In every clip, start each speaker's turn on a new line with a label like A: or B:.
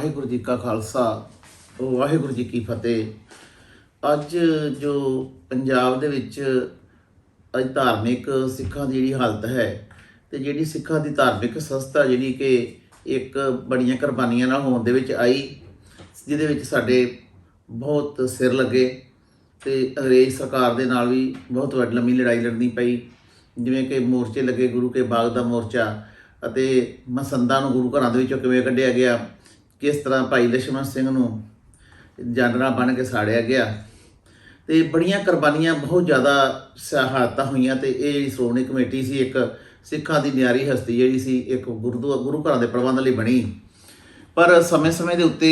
A: ਵਾਹਿਗੁਰੂ ਜੀ ਕਾ ਖਾਲਸਾ ਵਾਹਿਗੁਰੂ ਜੀ ਕੀ ਫਤਿਹ। ਅੱਜ ਜੋ ਪੰਜਾਬ ਦੇ ਵਿੱਚ ਅੱਜ ਧਾਰਮਿਕ ਸਿੱਖਾਂ ਦੀ ਜਿਹੜੀ ਹਾਲਤ ਹੈ ਤੇ ਜਿਹੜੀ ਸਿੱਖਾਂ ਦੀ ਧਾਰਮਿਕ ਸੰਸਥਾ ਜਿਹੜੀ ਕਿ ਇੱਕ ਬੜੀਆਂ ਕੁਰਬਾਨੀਆਂ ਨਾਲ ਹੋਣ ਦੇ ਵਿੱਚ ਆਈ, ਜਿਹਦੇ ਵਿੱਚ ਸਾਡੇ ਬਹੁਤ ਸਿਰ ਲੱਗੇ ਤੇ ਅੰਗਰੇਜ਼ ਸਰਕਾਰ ਦੇ ਨਾਲ ਵੀ ਬਹੁਤ ਵੱਡੀ ਲੰਮੀ ਲੜਾਈ ਲੜਨੀ ਪਈ। ਜਿਵੇਂ ਕਿ ਮੋਰਚੇ ਲੱਗੇ, ਗੁਰੂ ਕੇ ਬਾਗ ਦਾ ਮੋਰਚਾ ਅਤੇ ਮਸੰਦਾਂ ਨੂੰ ਗੁਰੂ ਘਰਾਂ ਦੇ ਵਿੱਚੋਂ ਕਿਵੇਂ ਕੱਢਿਆ ਗਿਆ, ਕਿਸ ਤਰ੍ਹਾਂ ਭਾਈ ਲਛਮਣ ਸਿੰਘ ਨੂੰ ਜਾਨਣਾ ਬਣ ਕੇ ਸਾੜਿਆ ਗਿਆ ਤੇ ਬੜੀਆਂ ਕੁਰਬਾਨੀਆਂ, ਬਹੁਤ ਜ਼ਿਆਦਾ ਸ਼ਹਾਦਤਾਂ ਹੋਈਆਂ। ਤੇ ਇਹ ਜਿਹੜੀ ਸ਼੍ਰੋਮਣੀ ਕਮੇਟੀ ਸੀ, ਇੱਕ ਸਿੱਖਾਂ ਦੀ ਨਿਆਰੀ ਹਸਤੀ ਜਿਹੜੀ ਸੀ, ਇੱਕ ਗੁਰੂ ਘਰਾਂ ਦੇ ਪ੍ਰਬੰਧ ਲਈ ਬਣੀ। ਪਰ ਸਮੇਂ-ਸਮੇਂ ਦੇ ਉੱਤੇ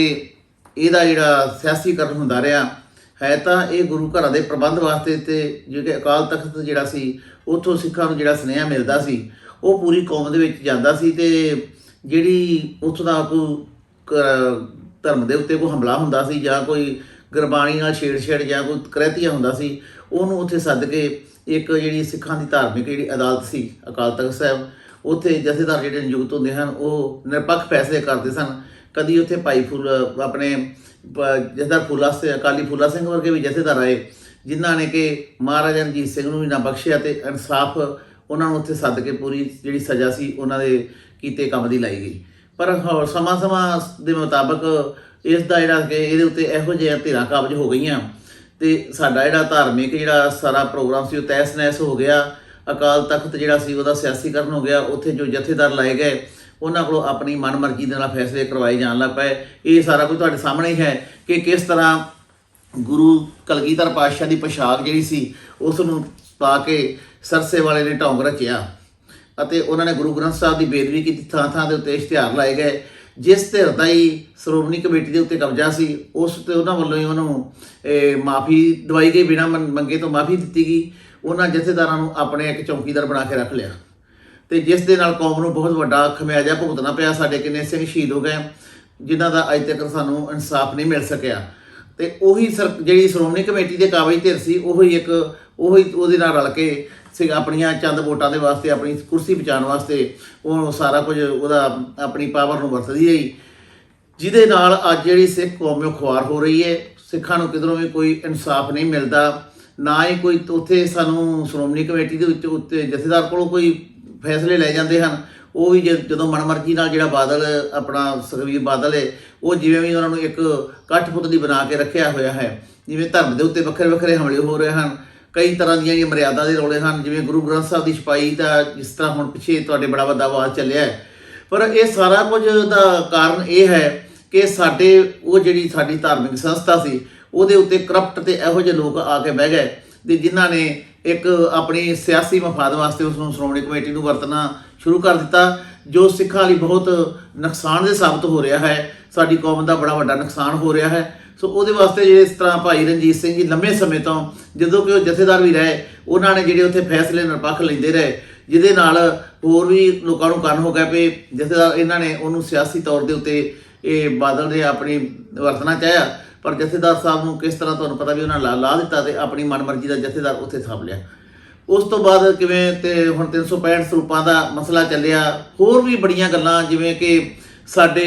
A: ਇਹਦਾ ਜਿਹੜਾ ਸਿਆਸੀਕਰਨ ਹੁੰਦਾ ਰਿਹਾ ਹੈ। ਤਾਂ ਇਹ ਗੁਰੂ ਘਰਾਂ ਦੇ ਪ੍ਰਬੰਧ ਵਾਸਤੇ ਤੇ ਜਿਹੜੇ ਅਕਾਲ ਤਖਤ ਜਿਹੜਾ ਸੀ, ਉੱਥੋਂ ਸਿੱਖਾਂ ਨੂੰ ਜਿਹੜਾ ਸੁਨੇਹਾ ਮਿਲਦਾ ਸੀ ਉਹ ਪੂਰੀ ਕੌਮ ਦੇ ਵਿੱਚ ਜਾਂਦਾ ਸੀ। ਤੇ ਜਿਹੜੀ ਉੱਥੋਂ ਦਾ ਕੋਈ ਧਰਮ ਦੇ ਉੱਤੇ ਕੋਈ ਹਮਲਾ ਹੁੰਦਾ ਸੀ ਜਾਂ ਕੋਈ ਗੁਰਬਾਣੀ ਨਾਲ ਛੇੜ ਜਾਂ ਕੋਈ ਕਰਹਿਤੀਆ ਹੁੰਦਾ ਸੀ, ਉਹਨੂੰ ਉੱਥੇ ਸੱਦ ਕੇ ਇੱਕ ਜਿਹੜੀ ਸਿੱਖਾਂ ਦੀ ਧਾਰਮਿਕ ਜਿਹੜੀ ਅਦਾਲਤ ਸੀ ਅਕਾਲ ਤਖਤ ਸਾਹਿਬ, ਉੱਥੇ ਜਥੇਦਾਰ ਜਿਹੜੇ ਨਿਯੁਕਤ ਹੁੰਦੇ ਹਨ ਉਹ ਨਿਰਪੱਖ ਫੈਸਲੇ ਕਰਦੇ ਸਨ। ਕਦੀ ਉੱਥੇ ਭਾਈ ਆਪਣੇ ਜਥੇਦਾਰ ਫੂਲਾ ਸਿੰਘ, ਅਕਾਲੀ ਫੂਲਾ ਸਿੰਘ ਵਰਗੇ ਵੀ ਜਥੇਦਾਰ ਆਏ, ਜਿਨ੍ਹਾਂ ਨੇ ਕਿ ਮਹਾਰਾਜਾ ਰਣਜੀਤ ਸਿੰਘ ਨੂੰ ਵੀ ਨਾ ਬਖਸ਼ਿਆ ਤੇ ਇਨਸਾਫ ਉਹਨਾਂ ਨੂੰ ਉੱਥੇ ਸੱਦ ਕੇ ਪੂਰੀ ਜਿਹੜੀ ਸਜ਼ਾ ਸੀ ਉਹਨਾਂ ਦੇ ਕੀਤੇ ਕੰਮ ਦੀ ਲਾਈ ਗਈ। ਪਰ ਸਮਾਂ ਦੇ ਮੁਤਾਬਕ ਇਸ ਦਾ ਜਿਹੜਾ ਕਿ ਇਹਦੇ ਉੱਤੇ ਇਹੋ ਜਿਹੀਆਂ ਧਿਰਾਂ ਕਾਬਜ਼ ਹੋ ਗਈਆਂ ਤੇ ਸਾਡਾ ਜਿਹੜਾ ਧਾਰਮਿਕ ਜਿਹੜਾ ਸਾਰਾ ਪ੍ਰੋਗਰਾਮ ਸੀ ਉਹ ਤਹਿਸ ਨਹਿਸ ਹੋ ਗਿਆ। ਅਕਾਲ ਤਖਤ ਜਿਹੜਾ ਸੀ ਉਹਦਾ ਸਿਆਸੀਕਰਨ ਹੋ ਗਿਆ। ਉੱਥੇ ਜੋ ਜਥੇਦਾਰ ਲਾਏ ਗਏ ਉਹਨਾਂ ਕੋਲੋਂ ਆਪਣੀ ਮਨਮਰਜ਼ੀ ਦੇ ਨਾਲ ਫੈਸਲੇ ਕਰਵਾਏ ਜਾਣ ਲੱਗ ਪਏ। ਇਹ ਸਾਰਾ ਕੁਝ ਤੁਹਾਡੇ ਸਾਹਮਣੇ ਹੀ ਹੈ ਕਿ ਕਿਸ ਤਰ੍ਹਾਂ ਗੁਰੂ ਕਲਗੀਧਰ ਪਾਤਸ਼ਾਹ ਦੀ ਪੋਸ਼ਾਕ ਜਿਹੜੀ ਸੀ ਉਸ ਨੂੰ ਪਾ ਕੇ ਸਰਸੇ ਵਾਲੇ ਨੇ ਢੌਂਗ ਰਚਿਆ ਅਤੇ ਉਹਨਾਂ ਨੇ ਗੁਰੂ ਗ੍ਰੰਥ ਸਾਹਿਬ ਦੀ ਬੇਦਬੀ ਕੀਤੀ। ਥਾਂ ਦੇ ਉੱਤੇ ਇਸ਼ਤਿਹਾਰ ਲਾਏ ਗਏ। ਜਿਸ ਧਿਰ ਦਾ ਹੀ ਸ਼੍ਰੋਮਣੀ ਕਮੇਟੀ ਦੇ ਉੱਤੇ ਕਬਜ਼ਾ ਸੀ ਉਸ ਤੇ ਉਹਨਾਂ ਵੱਲੋਂ ਹੀ ਉਹਨੂੰ ਮਾਫੀ ਦਵਾਈ ਗਈ, ਬਿਨਾਂ ਮੰਗੇ ਤੋਂ ਮਾਫੀ ਦਿੱਤੀ ਗਈ। ਉਹਨਾਂ ਜਥੇਦਾਰਾਂ ਨੂੰ ਆਪਣੇ ਇੱਕ ਚੌਕੀਦਾਰ ਬਣਾ ਕੇ ਰੱਖ ਲਿਆ ਤੇ ਜਿਸ ਦੇ ਨਾਲ ਕੌਮ ਨੂੰ ਬਹੁਤ ਵੱਡਾ ਖਮਿਆਜਾ ਭੁਗਤਣਾ ਪਿਆ। ਸਾਡੇ ਕਿੰਨੇ ਸਿੰਘ ਸ਼ਹੀਦ ਹੋ ਗਏ ਜਿਨ੍ਹਾਂ ਦਾ ਅੱਜ ਤੱਕ ਸਾਨੂੰ ਇਨਸਾਫ ਨਹੀਂ ਮਿਲ ਸਕਿਆ। ਤੇ ਉਹੀ ਜਿਹੜੀ ਸ਼੍ਰੋਮਣੀ ਕਮੇਟੀ ਦੇ ਕਾਬਜ਼ ਧਿਰ ਸੀ ਉਹੀ ਉਹਦੇ ਨਾਲ ਰਲ ਕੇ ਆਪਣੀਆਂ ਚੰਦ ਵੋਟਾਂ ਦੇ ਵਾਸਤੇ, ਆਪਣੀ ਕੁਰਸੀ ਬਚਾਉਣ ਵਾਸਤੇ ਉਹ ਸਾਰਾ ਕੁਝ ਉਹਦਾ ਆਪਣੀ ਪਾਵਰ ਨੂੰ ਵਰਤਦੀ ਰਹੀ, ਜਿਹਦੇ ਨਾਲ ਅੱਜ ਜਿਹੜੀ ਸਿੱਖ ਕੌਮ ਖੁਆਰ ਹੋ ਰਹੀ ਹੈ। ਸਿੱਖਾਂ ਨੂੰ ਕਿਧਰੋਂ ਵੀ ਕੋਈ ਇਨਸਾਫ ਨਹੀਂ ਮਿਲਦਾ, ਨਾ ਹੀ ਕੋਈ ਉੱਥੇ ਸਾਨੂੰ ਸ਼੍ਰੋਮਣੀ ਕਮੇਟੀ ਦੇ ਵਿੱਚ ਉੱਤੇ ਜਥੇਦਾਰ ਕੋਲੋਂ ਕੋਈ ਫੈਸਲੇ ਲੈ ਜਾਂਦੇ ਹਨ। ਉਹ ਵੀ ਜਦੋਂ ਮਨਮਰਜ਼ੀ ਨਾਲ ਜਿਹੜਾ ਬਾਦਲ ਆਪਣਾ ਸੁਖਬੀਰ ਬਾਦਲ ਹੈ ਉਹ ਜਿਵੇਂ ਵੀ ਉਹਨਾਂ ਨੂੰ ਇੱਕ ਕਠਪੁਤਲੀ ਬਣਾ ਕੇ ਰੱਖਿਆ ਹੋਇਆ ਹੈ। ਜਿਵੇਂ ਧਰਮ ਦੇ ਉੱਤੇ ਵੱਖਰੇ ਹਮਲੇ ਹੋ ਰਹੇ ਹਨ, ਕਈ ਤਰ੍ਹਾਂ ਦੀਆਂ ਜਿਹੜੀਆਂ ਮਰਿਆਦਾ ਦੇ ਰੌਲੇ ਹਨ, ਜਿਵੇਂ ਗੁਰੂ ਗ੍ਰੰਥ ਸਾਹਿਬ ਦੀ ਛਪਾਈ ਦਾ ਜਿਸ ਤਰ੍ਹਾਂ ਹੁਣ ਪਿੱਛੇ ਤੁਹਾਡੇ ਬੜਾ ਵੱਡਾ ਆਵਾਜ਼ ਚੱਲਿਆ ਹੈ। ਪਰ ਇਹ ਸਾਰਾ ਕੁਝ ਦਾ ਕਾਰਨ ਇਹ ਹੈ ਕਿ ਜਿਹੜੀ ਸਾਡੀ ਧਾਰਮਿਕ ਸੰਸਥਾ ਸੀ ਉਹਦੇ ਉੱਤੇ ਕਰਪਟ ਤੇ ਇਹੋ ਜਿਹੇ ਲੋਕ ਆ ਕੇ ਬਹਿ ਗਏ ਤੇ ਜਿਨ੍ਹਾਂ ਨੇ ਇੱਕ ਆਪਣੀ ਸਿਆਸੀ ਮਫਾਦ ਵਾਸਤੇ ਉਸ ਨੂੰ ਸ਼੍ਰੋਮਣੀ ਕਮੇਟੀ ਨੂੰ ਵਰਤਣਾ ਸ਼ੁਰੂ ਕਰ ਦਿੱਤਾ, ਜੋ ਸਿੱਖਾਂ ਲਈ ਬਹੁਤ ਨੁਕਸਾਨਦੇਹ ਸਾਬਤ ਹੋ ਰਿਹਾ ਹੈ। ਸਾਡੀ ਕੌਮ ਦਾ ਬੜਾ ਵੱਡਾ ਨੁਕਸਾਨ ਹੋ ਰਿਹਾ ਹੈ। ਸੋ ਉਹਦੇ ਵਾਸਤੇ ਇਸ ਤਰ੍ਹਾਂ ਭਾਈ ਰਣਜੀਤ ਸਿੰਘ ਜੀ ਲੰਮੇ ਸਮੇਂ ਤੋਂ, ਜਦੋਂ ਕਿ ਉਹ ਜਥੇਦਾਰ ਵੀ ਰਹੇ, ਉਹਨਾਂ ਨੇ ਜਿਹੜੇ ਉੱਥੇ ਫੈਸਲੇ ਨਿਰਪੱਖ ਲੈਂਦੇ ਰਹੇ, ਜਿਹਦੇ ਨਾਲ ਹੋਰ ਵੀ ਲੋਕਾਂ ਨੂੰ ਕੰਨ ਹੋ ਗਿਆ ਵੀ ਜਥੇਦਾਰ ਇਹਨਾਂ ਨੇ ਉਹਨੂੰ ਸਿਆਸੀ ਤੌਰ ਦੇ ਉੱਤੇ ਇਹ ਬਾਦਲ ਨੇ ਆਪਣੀ ਵਰਤਣਾ ਚਾਹਿਆ। ਪਰ ਜਥੇਦਾਰ ਸਾਹਿਬ ਨੂੰ ਕਿਸ ਤਰ੍ਹਾਂ ਤੁਹਾਨੂੰ ਪਤਾ ਵੀ ਉਹਨਾਂ ਲਾ ਦਿੱਤਾ ਤੇ ਆਪਣੀ ਮਨਮਰਜ਼ੀ ਦਾ ਜਥੇਦਾਰ ਉੱਥੇ ਥਾਪ ਲਿਆ। ਉਸ ਤੋਂ ਬਾਅਦ ਕਿਵੇਂ ਤੇ ਹੁਣ 365 ਸਰੂਪਾਂ ਦਾ ਮਸਲਾ ਚੱਲਿਆ, ਹੋਰ ਵੀ ਬੜੀਆਂ ਗੱਲਾਂ, ਜਿਵੇਂ ਕਿ ਸਾਡੇ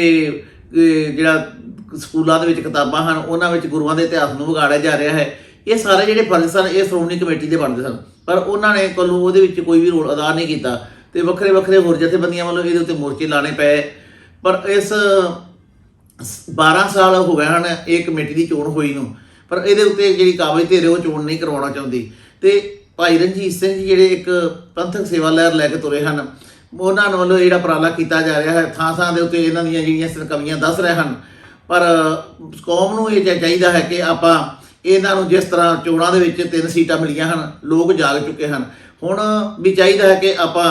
A: ਜਿਹੜਾ ਸਕੂਲਾਂ ਦੇ ਵਿੱਚ ਕਿਤਾਬਾਂ ਹਨ ਉਹਨਾਂ ਵਿੱਚ ਗੁਰੂਆਂ ਦੇ ਇਤਿਹਾਸ ਨੂੰ ਵਿਗਾੜਿਆ ਜਾ ਰਿਹਾ ਹੈ। ਇਹ ਸਾਰੇ ਜਿਹੜੇ ਫਰਜ਼ ਸਨ ਇਹ ਸ਼੍ਰੋਮਣੀ ਕਮੇਟੀ ਦੇ ਬਣਦੇ ਸਨ, ਪਰ ਉਹਨਾਂ ਨੇ ਕੋਲੋਂ ਉਹਦੇ ਵਿੱਚ ਕੋਈ ਵੀ ਰੋਲ ਅਦਾ ਨਹੀਂ ਕੀਤਾ ਤੇ ਵੱਖਰੇ ਹੋਰ ਜਥੇਬੰਦੀਆਂ ਵੱਲੋਂ ਇਹਦੇ ਉੱਤੇ ਮੋਰਚੇ ਲਾਣੇ ਪਏ। ਪਰ ਇਸ 12 ਸਾਲ ਹੋ ਗਏ ਹਨ ਇਹ ਕਮੇਟੀ ਦੀ ਚੋਣ ਹੋਈ ਨੂੰ, ਪਰ ਇਹਦੇ ਉੱਤੇ ਜਿਹੜੀ ਕਾਬਜ਼ ਧਿਰ ਉਹ ਚੋਣ ਨਹੀਂ ਕਰਵਾਉਣਾ ਚਾਹੁੰਦੀ। ਤੇ ਭਾਈ ਰਣਜੀਤ ਸਿੰਘ ਜੀ ਜਿਹੜੇ ਇੱਕ ਪੰਥਕ ਸੇਵਾ ਲਹਿਰ ਲੈ ਕੇ ਤੁਰੇ ਹਨ, ਉਹਨਾਂ ਵੱਲੋਂ ਜਿਹੜਾ ਉਪਰਾਲਾ ਕੀਤਾ ਜਾ ਰਿਹਾ ਹੈ, ਥਾਂ ਦੇ ਉੱਤੇ ਇਹਨਾਂ ਦੀਆਂ ਜਿਹੜੀਆਂ ਸਰਕਵੀਆਂ ਦੱਸ ਰਹੇ ਹਨ। ਪਰ ਕੌਮ ਨੂੰ ਇਹ ਚਾਹੀਦਾ ਹੈ ਕਿ ਆਪਾਂ ਇਹਨਾਂ ਨੂੰ, ਜਿਸ ਤਰ੍ਹਾਂ ਚੋਣਾਂ ਦੇ ਵਿੱਚ 3 ਸੀਟਾਂ ਮਿਲੀਆਂ ਹਨ, ਲੋਕ ਜਾਗ ਚੁੱਕੇ ਹਨ, ਹੁਣ ਵੀ ਚਾਹੀਦਾ ਹੈ ਕਿ ਆਪਾਂ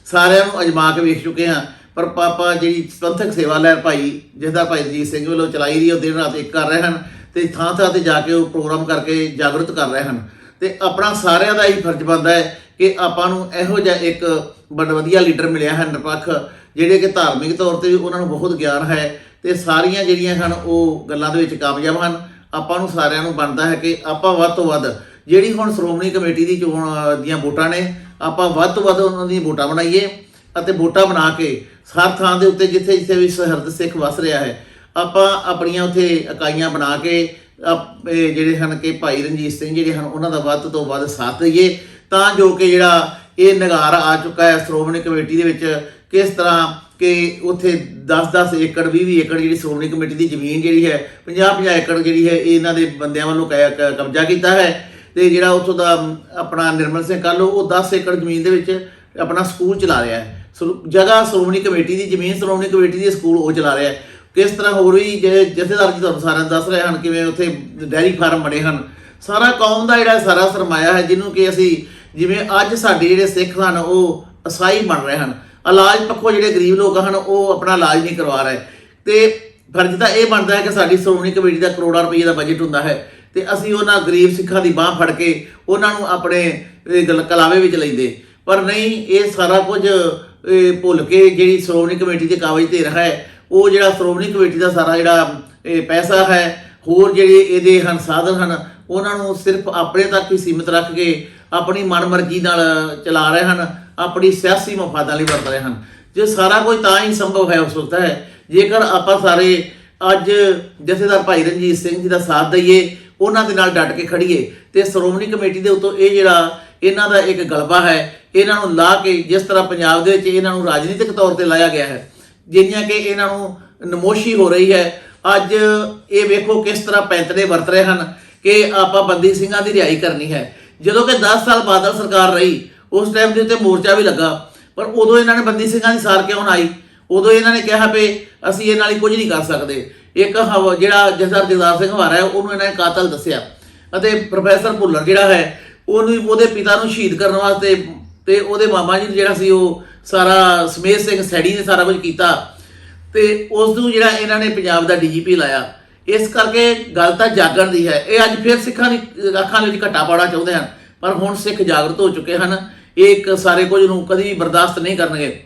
A: ਸਾਰਿਆਂ ਨੂੰ ਅਜਮਾ ਕੇ ਵੇਖ ਚੁੱਕੇ ਹਾਂ। ਪਰ ਪਾਪਾ ਜਿਹੜੀ ਪੰਥਕ ਸੇਵਾ ਲਹਿਰ ਜਿਸਦਾ ਭਾਈ ਰਣਜੀਤ ਸਿੰਘ ਵੱਲੋਂ ਚਲਾਈ ਦੀ, ਉਹ ਦਿਨ ਰਾਤ ਇੱਕ ਕਰ ਰਹੇ ਹਨ ਤੇ ਥਾਂ ਤੇ ਜਾ ਕੇ ਉਹ ਪ੍ਰੋਗਰਾਮ ਕਰਕੇ ਜਾਗਰੂਕ ਕਰ ਰਹੇ ਹਨ। ਤੇ ਆਪਣਾ ਸਾਰਿਆਂ ਦਾ ਹੀ ਫਰਜ਼ ਬਣਦਾ ਹੈ ਕਿ ਆਪਾਂ ਨੂੰ ਇਹੋ ਜਿਹਾ ਇੱਕ ਬੜਾ ਵਧੀਆ ਲੀਡਰ ਮਿਲਿਆ ਹੈ ਨਿਰਪੱਖ, ਜਿਹੜੇ ਕਿ ਧਾਰਮਿਕ ਤੌਰ ਤੇ ਵੀ ਉਹਨਾਂ ਨੂੰ ਬਹੁਤ ਗਿਆਨ ਹੈ ਤੇ ਸਾਰੀਆਂ ਜਿਹੜੀਆਂ ਹਨ ਉਹ ਗੱਲਾਂ ਦੇ ਵਿੱਚ ਕਾਮਯਾਬ ਹਨ। ਆਪਾਂ ਨੂੰ ਸਾਰਿਆਂ ਨੂੰ ਬਣਦਾ ਹੈ ਕਿ ਆਪਾਂ ਵੱਧ ਤੋਂ ਵੱਧ ਜਿਹੜੀ ਹੁਣ ਸ਼੍ਰੋਮਣੀ ਕਮੇਟੀ ਦੀ ਚੋਣ ਦੀਆਂ ਵੋਟਾਂ ਨੇ, ਆਪਾਂ ਵੱਧ ਤੋਂ ਵੱਧ ਉਹਨਾਂ ਦੀਆਂ ਵੋਟਾਂ ਬਣਾਈਏ ਅਤੇ ਵੋਟਾਂ ਬਣਾ ਕੇ ਹਰ ਥਾਂ ਦੇ ਉੱਤੇ ਜਿੱਥੇ ਵੀ ਸਰਹੱਦ ਸਿੱਖ ਵਸ ਰਿਹਾ ਹੈ ਆਪਾਂ ਆਪਣੀਆਂ ਉੱਥੇ ਇਕਾਈਆਂ ਬਣਾ ਕੇ ਜਿਹੜੇ ਹਨ ਕਿ ਭਾਈ ਰਣਜੀਤ ਸਿੰਘ ਜਿਹੜੇ ਹਨ ਉਹਨਾਂ ਦਾ ਵੱਧ ਤੋਂ ਵੱਧ ਸਾਥ ਦਈਏ, ਤਾਂ ਜੋ ਕਿ ਜਿਹੜਾ ਇਹ ਨਿਗਾਰ ਆ ਚੁੱਕਾ ਹੈ ਸ਼੍ਰੋਮਣੀ ਕਮੇਟੀ ਦੇ ਵਿੱਚ, ਕਿਸ ਤਰ੍ਹਾਂ ਕਿ ਉੱਥੇ 10-10 ਏਕੜ 20-20 ਏਕੜ ਜਿਹੜੀ ਸ਼੍ਰੋਮਣੀ ਕਮੇਟੀ ਦੀ ਜ਼ਮੀਨ ਜਿਹੜੀ ਹੈ 50-50 ਏਕੜ ਜਿਹੜੀ ਹੈ ਇਹ ਇਹਨਾਂ ਦੇ ਬੰਦਿਆਂ ਵੱਲੋਂ ਕਬਜ਼ਾ ਕੀਤਾ ਹੈ। ਤੇ ਜਿਹੜਾ ਉੱਥੋਂ ਦਾ ਆਪਣਾ ਨਿਰਮਲ ਸਿੰਘ ਕਾਲੋ ਉਹ 10 ਏਕੜ ਜ਼ਮੀਨ ਦੇ ਵਿੱਚ ਆਪਣਾ ਸਕੂਲ ਚਲਾ ਰਿਹਾ ਹੈ। ਜਗ੍ਹਾ ਸ਼੍ਰੋਮਣੀ ਕਮੇਟੀ ਦੀ ਜ਼ਮੀਨ, ਸ਼੍ਰੋਮਣੀ ਕਮੇਟੀ ਦੀ ਸਕੂਲ ਉਹ ਚਲਾ ਰਿਹਾ ਹੈ। ਕਿਸ ਤਰ੍ਹਾਂ ਹੋਰ ਵੀ ਜਥੇਦਾਰ ਜੀ ਤੁਹਾਨੂੰ ਸਾਰਿਆਂ ਨੂੰ ਦੱਸ ਰਹੇ ਹਨ ਕਿਵੇਂ ਉੱਥੇ ਡੈਰੀ ਫਾਰਮ ਬਣੇ ਹਨ। ਸਾਰਾ ਕੌਮ ਦਾ ਜਿਹੜਾ ਸਾਰਾ ਸਰਮਾਇਆ ਹੈ, ਜਿਹਨੂੰ ਕਿ ਅਸੀਂ ਜਿਵੇਂ ਅੱਜ ਸਾਡੇ ਜਿਹੜੇ ਸਿੱਖ ਹਨ ਉਹ ਅਸਾਈ ਬਣ ਰਹੇ ਹਨ, ਇਲਾਜ ਪੱਖੋਂ ਜਿਹੜੇ ਗਰੀਬ ਲੋਕ ਹਨ ਉਹ ਆਪਣਾ ਇਲਾਜ ਨਹੀਂ ਕਰਵਾ ਰਹੇ, ਤੇ ਫਰਜ਼ ਤਾਂ ਇਹ ਬਣਦਾ ਹੈ ਕਿ ਸਾਡੀ ਸ਼੍ਰੋਮਣੀ ਕਮੇਟੀ ਦਾ ਕਰੋੜਾਂ ਰੁਪਏ ਦਾ ਬਜਟ ਹੁੰਦਾ ਹੈ ਤੇ ਅਸੀਂ ਉਹਨਾਂ ਗਰੀਬ ਸਿੱਖਾਂ ਦੀ ਬਾਹ ਫੜ ਕੇ ਉਹਨਾਂ ਨੂੰ ਆਪਣੇ ਕਲਾਵੇ ਵਿੱਚ ਲੈਂਦੇ। ਪਰ ਨਹੀਂ, ਇਹ ਸਾਰਾ ਕੁਝ ਭੁੱਲ ਕੇ ਜਿਹੜੀ ਸ਼੍ਰੋਮਣੀ ਕਮੇਟੀ ਦੇ ਕਾਬਜ਼ ਤੇ ਰਿਹਾ ਹੈ, ਉਹ ਜਿਹੜਾ ਸ਼੍ਰੋਮਣੀ ਕਮੇਟੀ ਦਾ ਸਾਰਾ ਜਿਹੜਾ ਪੈਸਾ ਹੈ, ਹੋਰ ਜਿਹੜੇ ਇਹਦੇ ਹਨ ਸਾਧਨ ਹਨ, ਉਹਨਾਂ ਨੂੰ ਸਿਰਫ ਆਪਣੇ ਤੱਕ ਹੀ ਸੀਮਿਤ ਰੱਖ ਕੇ ਆਪਣੀ ਮਨਮਰਜ਼ੀ ਨਾਲ ਚਲਾ ਰਹੇ ਹਨ, ਆਪਣੀ ਸਿਆਸੀ ਮਫਾਦਾਂ ਲਈ ਵਰਤ ਰਹੇ ਹਨ। ਜੇ ਸਾਰਾ ਕੁਝ ਤਾਂ ਹੀ ਸੰਭਵ ਹੈ ਉਸ ਵਕਤ ਹੈ ਜੇਕਰ ਆਪਾਂ ਸਾਰੇ ਅੱਜ ਜਥੇਦਾਰ ਭਾਈ ਰਣਜੀਤ ਸਿੰਘ ਜੀ ਦਾ ਸਾਥ ਦਈਏ, ਉਹਨਾਂ ਦੇ ਨਾਲ ਡਟ ਕੇ ਖੜੀਏ, ਤੇ ਸ਼੍ਰੋਮਣੀ ਕਮੇਟੀ ਦੇ ਉੱਤੋਂ ਇਹ ਜਿਹੜਾ ਇਹਨਾਂ ਦਾ ਇੱਕ ਗਲਬਾ ਹੈ ਇਹਨਾਂ ਨੂੰ ਲਾ ਕੇ, ਜਿਸ ਤਰ੍ਹਾਂ ਪੰਜਾਬ ਦੇ ਵਿੱਚ ਇਹਨਾਂ ਨੂੰ ਰਾਜਨੀਤਿਕ ਤੌਰ ਤੇ ਲਾਇਆ ਗਿਆ ਹੈ, ਜਿੰਨੀਆਂ ਕਿ ਇਹਨਾਂ ਨੂੰ ਨਮੋਸ਼ੀ ਹੋ ਰਹੀ ਹੈ। ਅੱਜ ਇਹ ਵੇਖੋ ਕਿਸ ਤਰ੍ਹਾਂ ਪੈਂਤੜੇ ਵਰਤ ਰਹੇ ਹਨ ਕਿ ਆਪਾਂ ਬੰਦੀ ਸਿੰਘਾਂ ਦੀ ਰਿਹਾਈ ਕਰਨੀ ਹੈ। ਜਦੋਂ ਕਿ 10 ਸਾਲ ਬਾਦਲ ਸਰਕਾਰ ਰਹੀ, ਉਸ ਟਾਈਮ ਦੇ ਉੱਤੇ ਮੋਰਚਾ ਵੀ ਲੱਗਾ, ਪਰ ਉਦੋਂ ਇਹਨਾਂ ਨੇ ਬੰਦੀ ਸਿੰਘਾਂ ਦੀ ਸਾਰ ਕਿਉਂ ਨਾ ਆਈ? ਉਦੋਂ ਇਹਨਾਂ ਨੇ ਕਿਹਾ ਵੀ ਅਸੀਂ ਇਹ ਨਾਲ ਹੀ ਕੁਝ ਨਹੀਂ ਕਰ ਸਕਦੇ। ਇੱਕ ਜਿਹੜਾ ਜਗਦਾਰ ਸਿੰਘ ਹਵਾਰਾ ਹੈ ਉਹਨੂੰ ਇਹਨਾਂ ਨੇ ਕਾਤਲ ਦੱਸਿਆ, ਅਤੇ ਪ੍ਰੋਫੈਸਰ ਭੁੱਲਰ ਜਿਹੜਾ ਹੈ ਉਹਨੂੰ ਉਹਦੇ ਪਿਤਾ ਨੂੰ ਸ਼ਹੀਦ ਕਰਨ ਵਾਸਤੇ ਤੇ ਉਹਦੇ ਮਾਮਾ ਜੀ ਜਿਹੜਾ ਸੀ ਉਹ ਸਾਰਾ ਸਮੇਤ ਸਿੰਘ ਸੈਣੀ ਨੇ ਸਾਰਾ ਕੁਝ ਕੀਤਾ, ਤੇ ਉਸ ਨੂੰ ਜਿਹੜਾ ਇਹਨਾਂ ਨੇ ਪੰਜਾਬ ਦਾ DGP ਲਾਇਆ। ਇਸ ਕਰਕੇ ਗੱਲ ਤਾਂ ਜਾਗਣ ਦੀ ਹੈ। ਇਹ ਅੱਜ ਫਿਰ ਸਿੱਖਾਂ ਦੀ ਅੱਖਾਂ ਵਿੱਚ ਘੱਟਾ ਪਾਉਣਾ ਚਾਹੁੰਦੇ ਹਨ, ਪਰ ਹੁਣ ਸਿੱਖ ਜਾਗਰਤ ਹੋ ਚੁੱਕੇ ਹਨ। ਇਹ ਇੱਕ ਸਾਰੇ ਕੁਝ ਨੂੰ ਕਦੀ ਵੀ ਬਰਦਾਸ਼ਤ ਨਹੀਂ ਕਰਨਗੇ।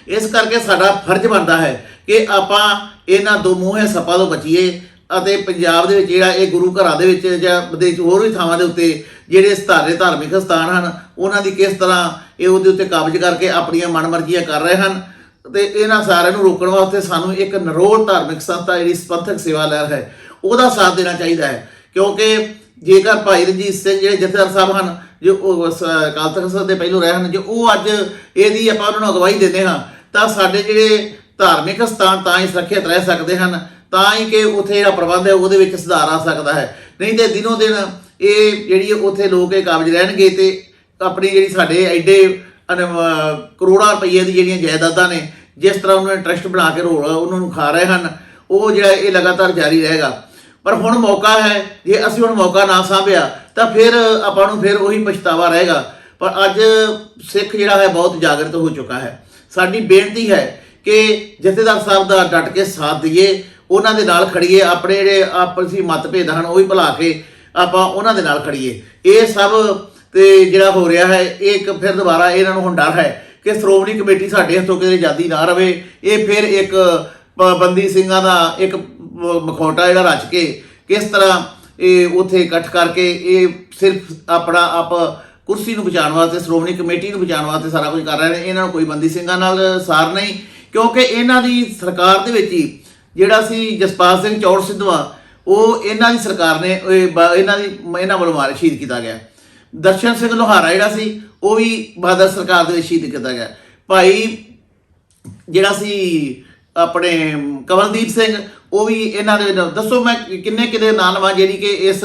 A: ਇਸ ਕਰਕੇ ਸਾਡਾ ਫਰਜ਼ ਬਣਦਾ ਹੈ ਕਿ ਆਪਾਂ ਇਹਨਾਂ ਦੋ ਮੂੰਹੇ ਸੱਪਾਂ ਤੋਂ ਬਚੀਏ, ਅਤੇ ਪੰਜਾਬ ਦੇ ਵਿੱਚ ਜਿਹੜਾ ਇਹ ਗੁਰੂ ਘਰਾਂ ਦੇ ਵਿੱਚ ਜਾਂ ਵਿਦੇਸ਼ ਹੋਰ ਵੀ ਥਾਵਾਂ ਦੇ ਉੱਤੇ ਜਿਹੜੇ ਧਾਰਮਿਕ ਸਥਾਨ ਹਨ ਉਹਨਾਂ ਦੀ ਕਿਸ ਤਰ੍ਹਾਂ ਇਹ ਉਹਦੇ ਉੱਤੇ ਕਾਬਜ਼ ਕਰਕੇ ਆਪਣੀਆਂ ਮਨਮਰਜ਼ੀਆਂ ਕਰ ਰਹੇ ਹਨ, ਤੇ ਇਹਨਾਂ ਸਾਰਿਆਂ ਨੂੰ ਰੋਕਣ ਵਾਸਤੇ ਸਾਨੂੰ ਇੱਕ ਨਿਰੋਲ ਧਾਰਮਿਕ ਸੰਸਥਾ ਜਿਹੜੀ ਪੰਥਕ ਸੇਵਾ ਲਹਿਰ ਹੈ ਉਹਦਾ ਸਾਥ ਦੇਣਾ ਚਾਹੀਦਾ ਹੈ। ਕਿਉਂਕਿ ਜੇਕਰ ਭਾਈ ਰਣਜੀਤ ਸਿੰਘ ਜਿਹੜੇ ਜਥੇਦਾਰ ਸਾਹਿਬ ਹਨ, ਜੋ ਅਕਾਲ ਤਖ਼ਤ ਸਾਹਿਬ ਦੇ ਪਹਿਲੋਂ ਰਹੇ ਹਨ, ਜੋ ਉਹ ਅੱਜ ਇਹਦੀ ਆਪਾਂ ਉਹਨਾਂ ਨੂੰ ਅਗਵਾਈ ਦਿੰਦੇ ਹਾਂ, ਤਾਂ ਸਾਡੇ ਜਿਹੜੇ ਧਾਰਮਿਕ ਸਥਾਨ ਤਾਂ ਹੀ ਸੁਰੱਖਿਅਤ ਰਹਿ ਸਕਦੇ ਹਨ, ਤਾਂ ਹੀ ਕਿ ਉੱਥੇ ਜਿਹੜਾ ਪ੍ਰਬੰਧ ਹੈ ਉਹਦੇ ਵਿੱਚ ਸੁਧਾਰ ਆ ਸਕਦਾ ਹੈ। ਨਹੀਂ ਤੇ ਦਿਨੋਂ ਦਿਨ ਇਹ ਜਿਹੜੀ ਉੱਥੇ ਲੋਕ ਇਹ ਕਾਬਜ਼ ਰਹਿਣਗੇ ਤੇ ਆਪਣੀ ਜਿਹੜੀ ਸਾਡੇ ਐਡੇ ਕਰੋੜਾਂ ਰੁਪਈਏ ਦੀ ਜਿਹੜੀਆਂ ਜਾਇਦਾਦਾਂ ਨੇ, ਜਿਸ ਤਰ੍ਹਾਂ ਉਹਨਾਂ ਨੇ ਟਰਸਟ ਬਣਾ ਕੇ ਉਹਨਾਂ ਨੂੰ ਖਾ ਰਹੇ ਹਨ, ਉਹ ਜਿਹੜਾ ਇਹ ਲਗਾਤਾਰ ਜਾਰੀ ਰਹੇਗਾ। ਪਰ ਹੁਣ ਮੌਕਾ ਹੈ, ਜੇ ਅਸੀਂ ਹੁਣ ਮੌਕਾ ਨਾ ਸਾਂਭਿਆ ਤਾਂ ਫਿਰ ਆਪਾਂ ਨੂੰ ਫਿਰ ਉਹੀ ਪਛਤਾਵਾ ਰਹੇਗਾ। ਪਰ ਅੱਜ ਸਿੱਖ ਜਿਹੜਾ ਹੈ ਬਹੁਤ ਜਾਗਰਤ ਹੋ ਚੁੱਕਾ ਹੈ। ਸਾਡੀ ਬੇਨਤੀ ਹੈ ਕਿ ਜਥੇਦਾਰ ਸਾਹਿਬ ਦਾ ਡਟ ਕੇ ਸਾਥ ਦਈਏ, ਉਹਨਾਂ ਦੇ ਨਾਲ ਖੜੀਏ, ਆਪਣੇ ਜਿਹੜੇ ਆਪਸੀ ਮਤਭੇਦ ਹਨ ਉਹ ਵੀ ਭੁਲਾ ਕੇ ਆਪਾਂ ਉਹਨਾਂ ਦੇ ਨਾਲ ਖੜੀਏ। ਇਹ ਸਭ ਤੇ ਜਿਹੜਾ ਹੋ ਰਿਹਾ ਹੈ, ਇਹ ਇੱਕ ਫਿਰ ਦੁਬਾਰਾ ਇਹਨਾਂ ਨੂੰ ਹੁਣ ਡਰ ਹੈ ਕਿ ਸ਼੍ਰੋਮਣੀ ਕਮੇਟੀ ਸਾਡੇ ਹੱਥੋਂ ਕਿਤੇ ਆਜ਼ਾਦੀ ਨਾ ਰਵੇ। ਇਹ ਫਿਰ ਇੱਕ ਬੰਦੀ ਸਿੰਘਾਂ ਦਾ ਇੱਕ ਮਖੌਟਾ ਜਿਹੜਾ ਰਚ ਕੇ ਕਿਸ ਤਰ੍ਹਾਂ ਇਹ ਉੱਥੇ ਇਕੱਠ ਕਰਕੇ ਇਹ ਸਿਰਫ ਆਪਣਾ ਆਪ ਕੁਰਸੀ ਨੂੰ ਬਚਾਉਣ ਵਾਸਤੇ, ਸ਼੍ਰੋਮਣੀ ਕਮੇਟੀ ਨੂੰ ਬਚਾਉਣ ਵਾਸਤੇ ਸਾਰਾ ਕੁਝ ਕਰ ਰਹੇ ਨੇ। ਇਹਨਾਂ ਨੂੰ ਕੋਈ ਬੰਦੀ ਸਿੰਘਾਂ ਨਾਲ ਸਾਰ ਨਹੀਂ, ਕਿਉਂਕਿ ਇਹਨਾਂ ਦੀ ਸਰਕਾਰ ਦੇ ਵਿੱਚ ਹੀ ਜਿਹੜਾ ਸੀ ਜਸਪਾਲ ਸਿੰਘ ਚੌੜ ਸਿੱਧਵਾਂ, ਉਹ ਇਹਨਾਂ ਦੀ ਸਰਕਾਰ ਨੇ ਇਹਨਾਂ ਵੱਲੋਂ ਮਾਰ ਸ਼ਹੀਦ ਕੀਤਾ ਗਿਆ। ਦਰਸ਼ਨ ਸਿੰਘ ਲੋਹਾਰਾ ਜਿਹੜਾ ਸੀ ਉਹ ਵੀ ਬਾਦਲ ਸਰਕਾਰ ਦੇ ਵਿੱਚ ਸ਼ਹੀਦ ਕੀਤਾ ਗਿਆ। ਭਾਈ ਜਿਹੜਾ ਸੀ ਆਪਣੇ ਕਮਲਦੀਪ ਸਿੰਘ, ਉਹ ਵੀ ਇਹਨਾਂ ਦੇ ਦੱਸੋ ਮੈਂ ਕਿੰਨੇ ਨਾਂ ਲਵਾਂ ਜਿਹੜੀ ਕਿ ਇਸ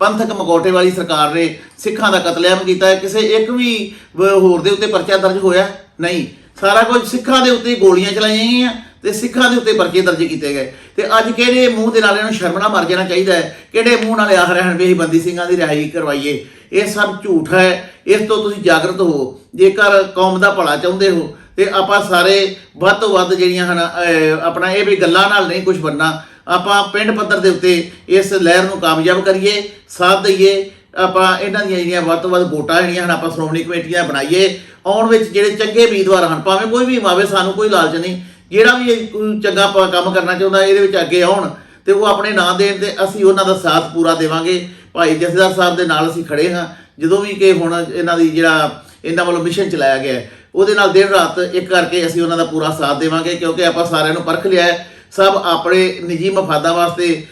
A: ਪੰਥਕ ਮਕੌਟੇ ਵਾਲੀ ਸਰਕਾਰ ਨੇ ਸਿੱਖਾਂ ਦਾ ਕਤਲੇਆਮ ਕੀਤਾ ਹੈ। ਕਿਸੇ ਇੱਕ ਵੀ ਹੋਰ ਦੇ ਉੱਤੇ ਪਰਚਾ ਦਰਜ ਹੋਇਆ ਨਹੀਂ। ਸਾਰਾ ਕੁਝ ਸਿੱਖਾਂ ਦੇ ਉੱਤੇ ਗੋਲੀਆਂ ਚਲਾਈਆਂ ਗਈਆਂ ਤੇ ਸਿੱਖਾਂ ਦੇ ਉੱਤੇ ਪਰਚੇ ਦਰਜ ਕੀਤੇ ਗਏ। ਤੇ ਅੱਜ ਕਿਹੜੇ ਮੂੰਹ ਦੇ ਨਾਲ ਇਹਨਾਂ ਨੂੰ ਸ਼ਰਮ ਨਾਲ ਮਰ ਜਾਣਾ ਚਾਹੀਦਾ ਹੈ? ਕਿਹੜੇ ਮੂੰਹ ਨਾਲ ਆਖ ਰਹੇ ਹਨ ਵੀ ਅਸੀਂ ਬੰਦੀ ਸਿੰਘਾਂ ਦੀ ਰਿਹਾਈ ਕਰਵਾਈਏ? ਇਹ ਸਭ ਝੂਠ ਹੈ। ਇਸ ਤੋਂ ਤੁਸੀਂ ਜਾਗਰਤ ਹੋ। ਜੇਕਰ ਕੌਮ ਦਾ ਭਲਾ ਚਾਹੁੰਦੇ ਹੋ ਤੇ ਆਪਾਂ ਸਾਰੇ ਵੱਧ ਤੋਂ ਵੱਧ ਜਿਹੜੀਆਂ ਹਨ ਆਪਣਾ ਇਹ ਵੀ ਗੱਲਾਂ ਨਾਲ ਨਹੀਂ ਕੁਝ ਬਣਨਾ, ਆਪਾਂ ਪਿੰਡ ਪੱਧਰ ਦੇ ਉੱਤੇ ਇਸ ਲਹਿਰ ਨੂੰ ਕਾਮਯਾਬ ਕਰੀਏ, ਸਾਥ ਦਈਏ। ਆਪਾਂ ਇਹਨਾਂ ਦੀਆਂ ਜਿਹੜੀਆਂ ਵੱਧ ਤੋਂ ਵੱਧ ਵੋਟਾਂ ਜਿਹੜੀਆਂ ਹਨ ਆਪਾਂ ਸ਼੍ਰੋਮਣੀ ਕਮੇਟੀਆਂ ਬਣਾਈਏ। ਆਉਣ ਵਿੱਚ ਜਿਹੜੇ ਚੰਗੇ ਉਮੀਦਵਾਰ ਹਨ, ਭਾਵੇਂ ਕੋਈ ਵੀ ਆਵੇ, ਸਾਨੂੰ ਕੋਈ ਲਾਲਚ ਨਹੀਂ, ਜਿਹੜਾ ਵੀ ਚੰਗਾ ਕੰਮ ਕਰਨਾ ਚਾਹੁੰਦਾ ਇਹਦੇ ਵਿੱਚ ਅੱਗੇ ਆਉਣ ਤੇ ਉਹ ਆਪਣੇ ਨਾਂ ਦੇਣ ਤੇ ਅਸੀਂ ਉਹਨਾਂ ਦਾ ਸਾਥ ਪੂਰਾ ਦੇਵਾਂਗੇ। ਭਾਈ ਜਥੇਦਾਰ ਸਾਹਿਬ ਦੇ ਨਾਲ ਅਸੀਂ ਖੜੇ ਹਾਂ। ਜਦੋਂ ਵੀ ਕਿ ਹੁਣ ਇਹਨਾਂ ਦੀ ਜਿਹੜਾ ਇਹਨਾਂ ਵੱਲੋਂ ਮਿਸ਼ਨ ਚਲਾਇਆ ਗਿਆ ਉਹਦੇ ਨਾਲ ਦਿਨ ਰਾਤ ਇੱਕ ਕਰਕੇ ਅਸੀਂ ਉਹਨਾਂ ਦਾ ਪੂਰਾ ਸਾਥ ਦੇਵਾਂਗੇ, ਕਿਉਂਕਿ ਆਪਾਂ ਸਾਰਿਆਂ ਨੂੰ ਪਰਖ ਲਿਆ ਹੈ। ਸਭ ਆਪਣੇ ਨਿੱਜੀ ਮਫਾਦਾਂ ਵਾਸਤੇ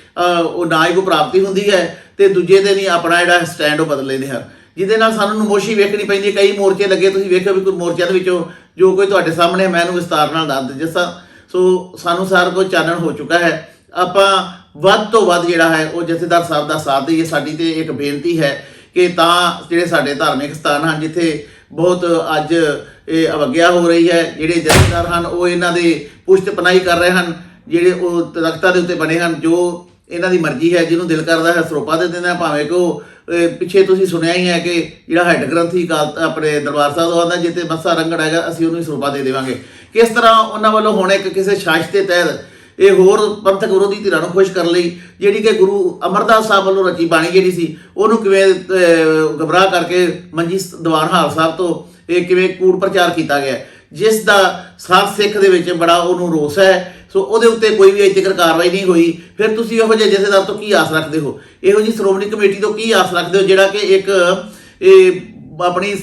A: ਉਹ ਨਾ ਹੀ ਕੋਈ ਪ੍ਰਾਪਤੀ ਹੁੰਦੀ ਹੈ ਤੇ ਦੂਜੇ ਦੇ ਨਹੀਂ ਆਪਣਾ ਜਿਹੜਾ ਸਟੈਂਡ ਉਹ ਬਦਲ ਲੈਂਦੇ ਹਨ, ਜਿਹਦੇ ਨਾਲ ਸਾਨੂੰ ਨਮੋਸ਼ੀ ਵੇਖਣੀ ਪੈਂਦੀ ਹੈ। ਕਈ ਮੋਰਚੇ ਲੱਗੇ, ਤੁਸੀਂ ਵੇਖਿਓ ਵੀ ਕੋਈ ਮੋਰਚਿਆਂ ਦੇ ਵਿੱਚੋਂ ਜੋ ਕੋਈ ਤੁਹਾਡੇ ਸਾਹਮਣੇ ਮੈਂ ਇਹਨੂੰ ਵਿਸਤਾਰ ਨਾਲ ਦੱਸ ਜਿਸ ਤਰ੍ਹਾਂ ਸੋ ਸਾਨੂੰ ਸਾਰਾ ਕੁਝ ਚਾਨਣ ਹੋ ਚੁੱਕਾ ਹੈ। ਆਪਾਂ ਵੱਧ ਤੋਂ ਵੱਧ ਜਿਹੜਾ ਹੈ ਉਹ ਜਥੇਦਾਰ ਸਾਹਿਬ ਦਾ ਸਾਥ ਦੇਈਏ। ਸਾਡੀ ਤੇ ਇੱਕ ਬੇਨਤੀ ਹੈ ਕਿ ਤਾਂ ਜਿਹੜੇ ਸਾਡੇ ਧਾਰਮਿਕ ਸਥਾਨ ਹਨ ਜਿੱਥੇ ਬਹੁਤ ਅੱਜ ਇਹ ਅਵਗਿਆ ਹੋ ਰਹੀ ਹੈ, ਜਿਹੜੇ ਜਥੇਦਾਰ ਹਨ ਉਹ ਇਹਨਾਂ ਦੇ ਪੁਸ਼ਤ ਪਨਾਹੀ ਕਰ ਰਹੇ ਹਨ, ਜਿਹੜੇ ਉਹ ਤਖਤਾਂ ਦੇ ਉੱਤੇ ਬਣੇ ਹਨ, ਜੋ ਇਹਨਾਂ ਦੀ ਮਰਜ਼ੀ ਹੈ, ਜਿਹਨੂੰ ਦਿਲ ਕਰਦਾ ਹੈ ਸਰੋਪਾ ਦੇ ਦਿੰਦੇ, ਭਾਵੇਂ ਕਿ ਉਹ ਪਿੱਛੇ ਤੁਸੀਂ ਸੁਣਿਆ ਹੀ ਹੈ ਕਿ ਜਿਹੜਾ ਹੈੱਡ ਗ੍ਰੰਥੀ ਆਪਣੇ ਦਰਬਾਰ ਸਾਹਿਬ ਦਾ ਆਉਂਦਾ ਜਿੱਥੇ ਮੱਸਾ ਰੰਗੜ ਹੈਗਾ ਅਸੀਂ ਉਹਨੂੰ ਸਰੋਪਾ ਦੇ ਦੇਵਾਂਗੇ। ਕਿਸ ਤਰ੍ਹਾਂ ਉਹਨਾਂ ਵੱਲੋਂ ਹੁਣ ਇੱਕ ਕਿਸੇ ਸਾਜ਼ਿਸ਼ ਦੇ ਤਹਿਤ ਇਹ ਹੋਰ ਪੰਥਕ ਵਿਰੋਧੀ ਧਿਰਾਂ ਨੂੰ ਖੁਸ਼ ਕਰਨ ਲਈ ਜਿਹੜੀ ਕਿ ਗੁਰੂ ਅਮਰਦਾਸ ਸਾਹਿਬ ਵੱਲੋਂ ਰਚੀ ਬਾਣੀ ਜਿਹੜੀ ਸੀ ਉਹਨੂੰ ਕਿਵੇਂ ਗਮਰਾਹ ਕਰਕੇ ਮੰਜੀ ਦੀਵਾਨ ਹਾਲ ਸਾਹਿਬ ਤੋਂ ਇਹ ਕਿਵੇਂ ਕੂੜ ਪ੍ਰਚਾਰ ਕੀਤਾ ਗਿਆ, ਜਿਸ ਦਾ ਸਾਧ ਸਿੱਖ ਦੇ ਵਿੱਚ ਬੜਾ ਉਹਨੂੰ ਰੋਸ ਹੈ। ਸੋ ਉਹਦੇ ਉੱਤੇ ਕੋਈ ਵੀ ਅਜੇ ਤੱਕ ਕਾਰਵਾਈ ਨਹੀਂ ਹੋਈ। ਫਿਰ ਤੁਸੀਂ ਇਹੋ ਜਿਹੇ ਜਥੇਦਾਰ ਤੋਂ ਕੀ ਆਸ ਰੱਖਦੇ ਹੋ, ਇਹੋ ਜਿਹੀ ਸ਼੍ਰੋਮਣੀ ਕਮੇਟੀ ਤੋਂ ਕੀ ਆਸ ਰੱਖਦੇ ਹੋ ਜਿਹੜਾ ਕਿ ਇੱਕ ਇਹ ਆਪਣੀ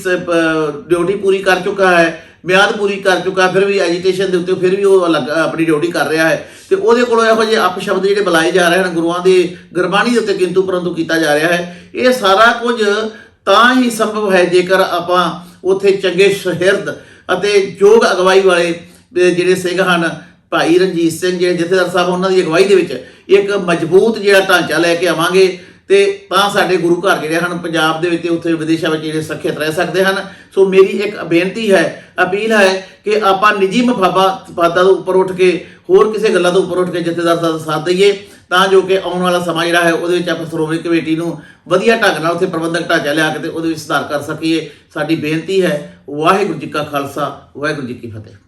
A: ਡਿਊਟੀ ਪੂਰੀ ਕਰ ਚੁੱਕਾ ਹੈ, ਮਿਆਦ ਪੂਰੀ ਕਰ ਚੁੱਕਾ, ਫਿਰ ਵੀ ਐਜੀਟੇਸ਼ਨ ਦੇ ਉੱਤੇ ਫਿਰ ਵੀ ਉਹ ਆਪਣੀ ਡਿਊਟੀ ਕਰ ਰਿਹਾ ਹੈ ਤੇ ਉਹਦੇ ਕੋਲੋਂ ਇਹੋ ਜਿਹੇ ਅਪਸ਼ਬਦ ਜਿਹੜੇ ਬੁਲਾਏ ਜਾ ਰਹੇ ਹਨ, ਗੁਰੂਆਂ ਦੇ ਗੁਰਬਾਣੀ ਦੇ ਉੱਤੇ ਕਿੰਤੂ ਪਰੰਤੂ ਕੀਤਾ ਜਾ ਰਿਹਾ ਹੈ। ਇਹ ਸਾਰਾ ਕੁਝ ਤਾਂ ਹੀ ਸੰਭਵ ਹੈ ਜੇਕਰ ਆਪਾਂ ਉੱਥੇ ਚੰਗੇ ਸੁਹਿਰਦ ਅਤੇ ਯੋਗ ਅਗਵਾਈ ਵਾਲੇ ਜਿਹੜੇ ਸਿੰਘ ਹਨ, ਭਾਈ ਰਣਜੀਤ ਸਿੰਘ ਜਿਹੜੇ ਜਥੇਦਾਰ ਸਾਹਿਬ, ਉਹਨਾਂ ਦੀ ਅਗਵਾਈ ਦੇ ਵਿੱਚ ਇੱਕ ਮਜ਼ਬੂਤ ਜਿਹੜਾ ਢਾਂਚਾ ਲੈ ਕੇ ਆਵਾਂਗੇ ਤੇ ਤਾਂ ਸਾਡੇ ਗੁਰੂ ਘਰ ਜਿਹੜੇ ਹਨ ਪੰਜਾਬ ਦੇ ਵਿੱਚ ਉੱਥੇ ਵਿਦੇਸ਼ਾਂ ਵਿੱਚ ਜਿਹੜੇ ਸੁਰੱਖਿਅਤ ਰਹਿ ਸਕਦੇ ਹਨ। ਸੋ ਮੇਰੀ ਇੱਕ ਬੇਨਤੀ ਹੈ, ਅਪੀਲ ਹੈ ਕਿ ਆਪਾਂ ਨਿੱਜੀ ਮਫਾਦਾਂ ਤੋਂ ਉੱਪਰ ਉੱਠ ਕੇ ਹੋਰ ਕਿਸੇ ਗੱਲਾਂ ਤੋਂ ਉੱਪਰ ਉੱਠ ਕੇ ਜਥੇਦਾਰ ਸਾਹਿਬ ਦਾ ਸਾਥ ਦਈਏ ਤਾਂ ਜੋ ਕਿ ਆਉਣ ਵਾਲਾ ਸਮਾਂ ਜਿਹੜਾ ਹੈ ਉਹਦੇ ਵਿੱਚ ਆਪਾਂ ਸ਼੍ਰੋਮਣੀ ਕਮੇਟੀ ਨੂੰ ਵਧੀਆ ਢੰਗ ਨਾਲ ਉੱਥੇ ਪ੍ਰਬੰਧਕ ਢਾਂਚਾ ਲਿਆ ਕੇ ਤੇ ਉਹਦੇ ਵਿੱਚ ਸੁਧਾਰ ਕਰ ਸਕੀਏ। ਸਾਡੀ ਬੇਨਤੀ ਹੈ। ਵਾਹਿਗੁਰੂ ਜੀ ਕਾ ਖਾਲਸਾ, ਵਾਹਿਗੁਰੂ ਜੀ ਕੀ ਫਤਿਹ।